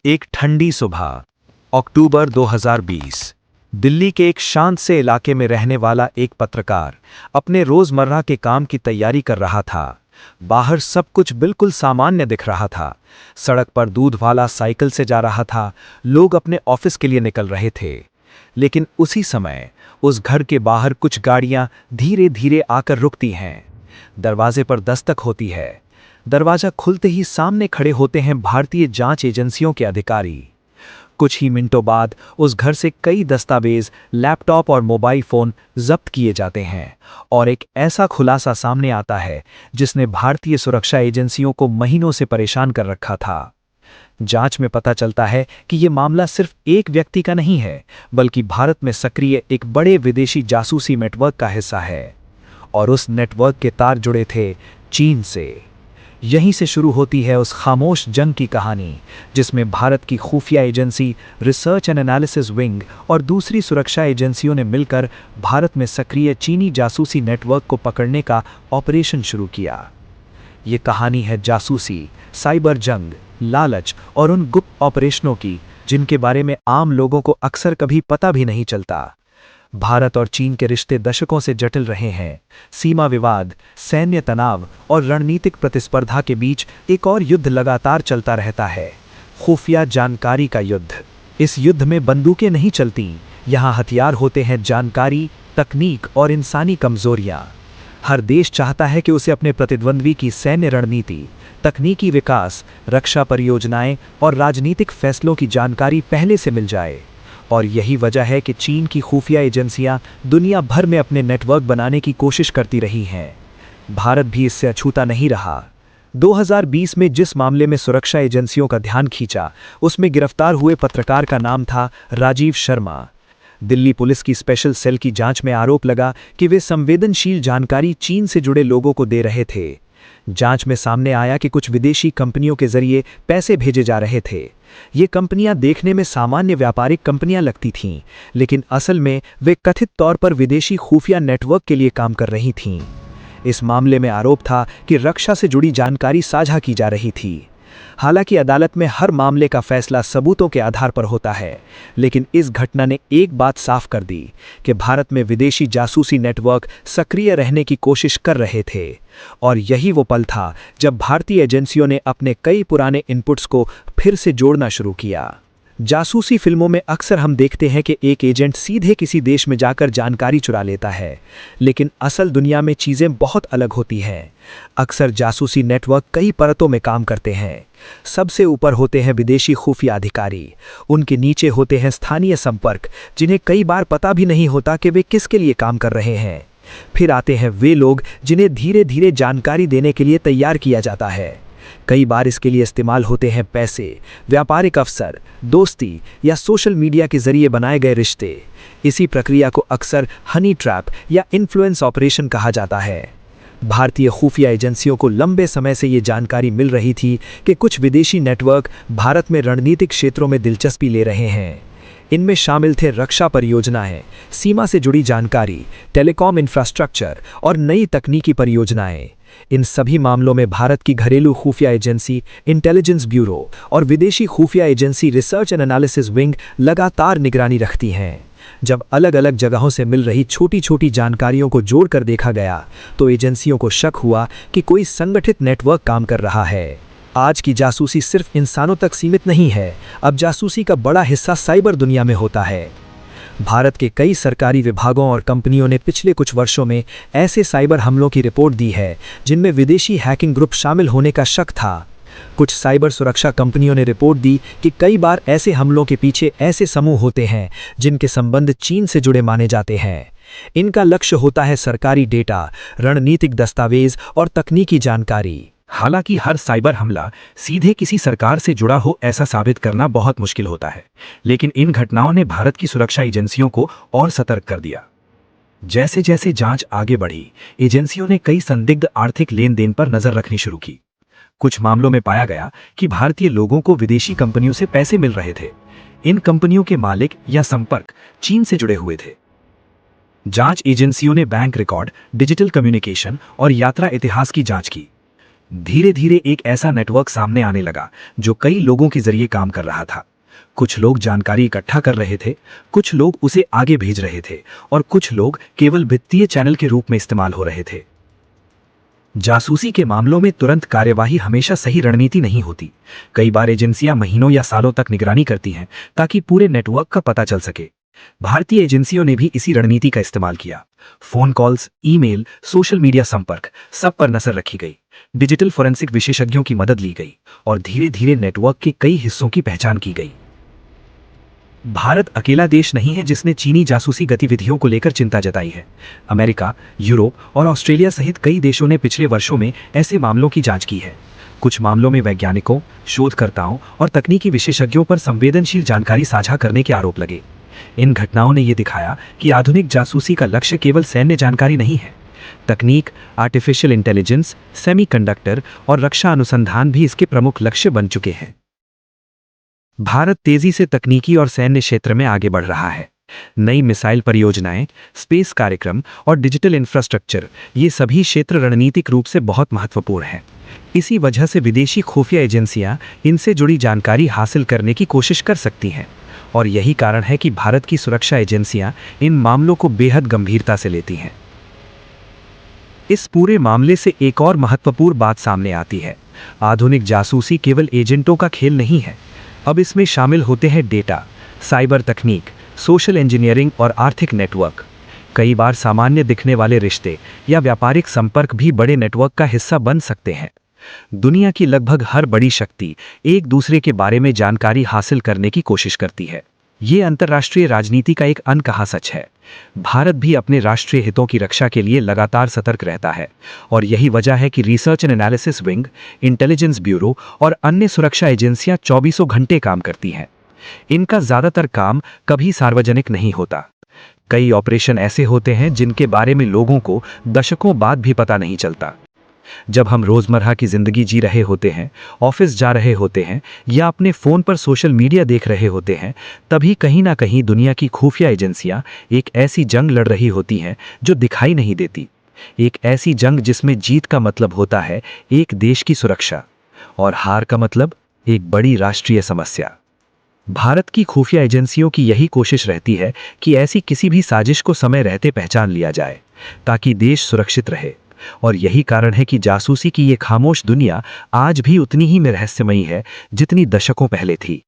एक ठंडी सुबह, अक्टूबर 2020। दिल्ली के एक शांत से इलाके में रहने वाला एक पत्रकार अपने रोजमर्रा के काम की तैयारी कर रहा था। बाहर सब कुछ बिल्कुल सामान्य दिख रहा था। सड़क पर दूध वाला साइकिल से जा रहा था, लोग अपने ऑफिस के लिए निकल रहे थे। लेकिन उसी समय उस घर के बाहर कुछ गाड़ियां धीरे धीरे आकर रुकती हैं। दरवाजे पर दस्तक होती है। दरवाजा खुलते ही सामने खड़े होते हैं भारतीय जांच एजेंसियों के अधिकारी। कुछ ही मिनटों बाद उस घर से कई दस्तावेज, लैपटॉप और मोबाइल फोन जब्त किए जाते हैं और एक ऐसा खुलासा सामने आता है जिसने भारतीय सुरक्षा एजेंसियों को महीनों से परेशान कर रखा था। जांच में पता चलता है कि यह मामला सिर्फ एक व्यक्ति का नहीं है, बल्कि भारत में सक्रिय एक बड़े विदेशी जासूसी नेटवर्क का हिस्सा है। और उस नेटवर्क के तार जुड़े थे चीन से। यहीं से शुरू होती है उस खामोश जंग की कहानी, जिसमें भारत की खुफिया agency research and analysis wing और दूसरी सुरक्षा एजेंसियों ने मिलकर भारत में सक्रिय चीनी जासूसी नेटवर्क को पकड़ने का ऑपरेशन शुरू किया। ये कहानी है जासूसी, साइबर जंग, लालच और उन गुप्त ऑपरेशनों की जिनके बारे में आम लोगों को अक्सर कभी पता भी नहीं चलता। भारत और चीन के रिश्ते दशकों से जटिल रहे हैं। सीमा विवाद, सैन्य तनाव और रणनीतिक प्रतिस्पर्धा के बीच एक और युद्ध लगातार चलता रहता है, खुफिया जानकारी का युद्ध। इस युद्ध में बंदूकें नहीं चलती, यहाँ हथियार होते हैं जानकारी, तकनीक और इंसानी कमजोरियां। हर देश चाहता है कि उसे अपने प्रतिद्वंद्वी की सैन्य रणनीति, तकनीकी विकास, रक्षा परियोजनाएं और राजनीतिक फैसलों की जानकारी पहले से मिल जाए। और यही वजह है कि चीन की खुफिया एजेंसियां दुनिया भर में अपने नेटवर्क बनाने की कोशिश करती रही हैं। भारत भी इससे अछूता नहीं रहा। 2020 में जिस मामले में सुरक्षा एजेंसियों का ध्यान खींचा, उसमें गिरफ्तार हुए पत्रकार का नाम था राजीव शर्मा। दिल्ली पुलिस की स्पेशल सेल की जांच में आरोप लगा कि वे संवेदनशील जानकारी चीन से जुड़े लोगों को दे रहे थे। जांच में सामने आया कि कुछ विदेशी कंपनियों के जरिए पैसे भेजे जा रहे थे। ये कंपनियां देखने में सामान्य व्यापारिक कंपनियां लगती थीं, लेकिन असल में वे कथित तौर पर विदेशी खुफिया नेटवर्क के लिए काम कर रही थीं। इस मामले में आरोप था कि रक्षा से जुड़ी जानकारी साझा की जा रही थी। हालांकि अदालत में हर मामले का फैसला सबूतों के आधार पर होता है, लेकिन इस घटना ने एक बात साफ कर दी कि भारत में विदेशी जासूसी नेटवर्क सक्रिय रहने की कोशिश कर रहे थे। और यही वो पल था जब भारतीय एजेंसियों ने अपने कई पुराने इनपुट्स को फिर से जोड़ना शुरू किया। जासूसी फिल्मों में अक्सर हम देखते हैं कि एक एजेंट सीधे किसी देश में जाकर जानकारी चुरा लेता है, लेकिन असल दुनिया में चीज़ें बहुत अलग होती हैं। अक्सर जासूसी नेटवर्क कई परतों में काम करते हैं। सबसे ऊपर होते हैं विदेशी खुफिया अधिकारी, उनके नीचे होते हैं स्थानीय संपर्क, जिन्हें कई बार पता भी नहीं होता कि वे किसके लिए काम कर रहे हैं। फिर आते हैं वे लोग जिन्हें धीरे धीरे जानकारी देने के लिए तैयार किया जाता है। कई बार इसके लिए इस्तेमाल होते हैं पैसे, व्यापारिक अवसर, दोस्ती या सोशल मीडिया के जरिए बनाए गए रिश्ते। इसी प्रक्रिया को अक्सर हनी ट्रैप या इन्फ्लुएंस ऑपरेशन कहा जाता है। भारतीय खुफिया एजेंसियों को लंबे समय से ये जानकारी मिल रही थी कि कुछ विदेशी नेटवर्क भारत में रणनीतिक क्षेत्रों में दिलचस्पी ले रहे हैं। इनमें शामिल थे रक्षा परियोजनाएं, सीमा से जुड़ी जानकारी, टेलीकॉम इंफ्रास्ट्रक्चर और नई तकनीकी परियोजनाएं। इन सभी मामलों में भारत की घरेलू खुफिया एजेंसी इंटेलिजेंस ब्यूरो और विदेशी खुफिया agency research and analysis wing लगातार निगरानी रखती हैं। जब अलग अलग जगहों से मिल रही छोटी छोटी जानकारियों को जोड़कर देखा गया, तो एजेंसियों को शक हुआ कि कोई संगठित नेटवर्क काम कर रहा है। आज की जासूसी सिर्फ इंसानों तक सीमित नहीं है, अब जासूसी का बड़ा हिस्सा साइबर दुनिया में होता है। भारत के कई सरकारी विभागों और कंपनियों ने पिछले कुछ वर्षों में ऐसे साइबर हमलों की रिपोर्ट दी है जिनमें विदेशी हैकिंग ग्रुप शामिल होने का शक था। कुछ साइबर सुरक्षा कंपनियों ने रिपोर्ट दी कि कई बार ऐसे हमलों के पीछे ऐसे समूह होते हैं जिनके संबंध चीन से जुड़े माने जाते हैं। इनका लक्ष्य होता है सरकारी डेटा, रणनीतिक दस्तावेज और तकनीकी जानकारी। हालांकि हर साइबर हमला सीधे किसी सरकार से जुड़ा हो ऐसा साबित करना बहुत मुश्किल होता है, लेकिन इन घटनाओं ने भारत की सुरक्षा एजेंसियों को और सतर्क कर दिया। जैसे जैसे जांच आगे बढ़ी, एजेंसियों ने कई संदिग्ध आर्थिक लेन देन पर नजर रखनी शुरू की। कुछ मामलों में पाया गया कि भारतीय लोगों को विदेशी कंपनियों से पैसे मिल रहे थे। इन कंपनियों के मालिक या संपर्क चीन से जुड़े हुए थे। जांच एजेंसियों ने बैंक रिकॉर्ड, डिजिटल कम्युनिकेशन और यात्रा इतिहास की जांच की। धीरे धीरे एक ऐसा नेटवर्क सामने आने लगा जो कई लोगों के जरिए काम कर रहा था। कुछ लोग जानकारी इकट्ठा कर रहे थे, कुछ लोग उसे आगे भेज रहे थे और कुछ लोग केवल वित्तीय चैनल के रूप में इस्तेमाल हो रहे थे। जासूसी के मामलों में तुरंत कार्यवाही हमेशा सही रणनीति नहीं होती। कई बार एजेंसियां महीनों या सालों तक निगरानी करती हैं ताकि पूरे नेटवर्क का पता चल सके। भारतीय एजेंसियों ने भी इसी रणनीति का इस्तेमाल किया। Phone calls, email, social media संपर्क, सब पर नजर रखी गई। डिजिटल फोरेंसिक विशेषज्ञों की मदद ली गई और धीरे धीरे नेटवर्क के कई हिस्सों की पहचान की गई। भारत अकेला देश नहीं है जिसने चीनी जासूसी गतिविधियों को लेकर चिंता जताई है। अमेरिका, यूरोप और ऑस्ट्रेलिया सहित कई देशों ने पिछले वर्षों में ऐसे मामलों की जांच की है। कुछ मामलों में वैज्ञानिकों, शोधकर्ताओं और तकनीकी विशेषज्ञों पर संवेदनशील जानकारी साझा करने के आरोप लगे। इन घटनाओं ने यह दिखाया कि आधुनिक जासूसी का लक्ष्य केवल सैन्य जानकारी नहीं है। तकनीक, आर्टिफिशियल इंटेलिजेंस, सेमीकंडक्टर और रक्षा अनुसंधान भी इसके प्रमुख लक्ष्य बन चुके हैं। भारत तेजी से तकनीकी और सैन्य क्षेत्र में आगे बढ़ रहा है। नई मिसाइल परियोजनाएं, स्पेस कार्यक्रम और डिजिटल इंफ्रास्ट्रक्चर, ये सभी क्षेत्र रणनीतिक रूप से बहुत महत्वपूर्ण हैं। इसी वजह से विदेशी खुफिया एजेंसियां इनसे जुड़ी जानकारी हासिल करने की कोशिश कर सकती हैं और यही कारण है कि भारत की सुरक्षा एजेंसियां इन मामलों को बेहद गंभीरता से लेती हैं। इस पूरे मामले से एक और महत्वपूर्ण बात सामने आती है। आधुनिक जासूसी केवल एजेंटों का खेल नहीं है। अब इसमें शामिल होते हैं डेटा, साइबर तकनीक, सोशल इंजीनियरिंग और आर्थिक नेटवर्क। कई बार सामान्य दिखने वाले रिश्ते या व्यापारिक संपर्क भी बड़े नेटवर्क का हिस्सा बन सकते हैं। दुनिया की लगभग हर बड़ी शक्ति एक दूसरे के बारे में जानकारी हासिल करने की कोशिश करती है। ये अंतर्राष्ट्रीय राजनीति का एक अनकहा सच है। भारत भी अपने राष्ट्रीय हितों की रक्षा के लिए लगातार सतर्क रहता है और यही वजह है कि research and analysis wing, intelligence bureau और अन्य सुरक्षा एजेंसियां 24 घंटे काम करती हैं। इनका ज्यादातर काम कभी सार्वजनिक नहीं होता। कई ऑपरेशन ऐसे होते हैं जिनके बारे में लोगों को दशकों बाद भी पता नहीं चलता। जब हम रोजमर्रा की जिंदगी जी रहे होते हैं, ऑफिस जा रहे होते हैं या अपने फोन पर सोशल मीडिया देख रहे होते हैं, तभी कहीं ना कहीं दुनिया की खुफिया एजेंसियां एक ऐसी जंग लड़ रही होती हैं जो दिखाई नहीं देती। एक ऐसी जंग जिसमें जीत का मतलब होता है एक देश की सुरक्षा और हार का मतलब एक बड़ी राष्ट्रीय समस्या। भारत की खुफिया एजेंसियों की यही कोशिश रहती है कि ऐसी किसी भी साजिश को समय रहते पहचान लिया जाए ताकि देश सुरक्षित रहे। और यही कारण है कि जासूसी की ये खामोश दुनिया आज भी उतनी ही में रहस्यमयी है जितनी दशकों पहले थी।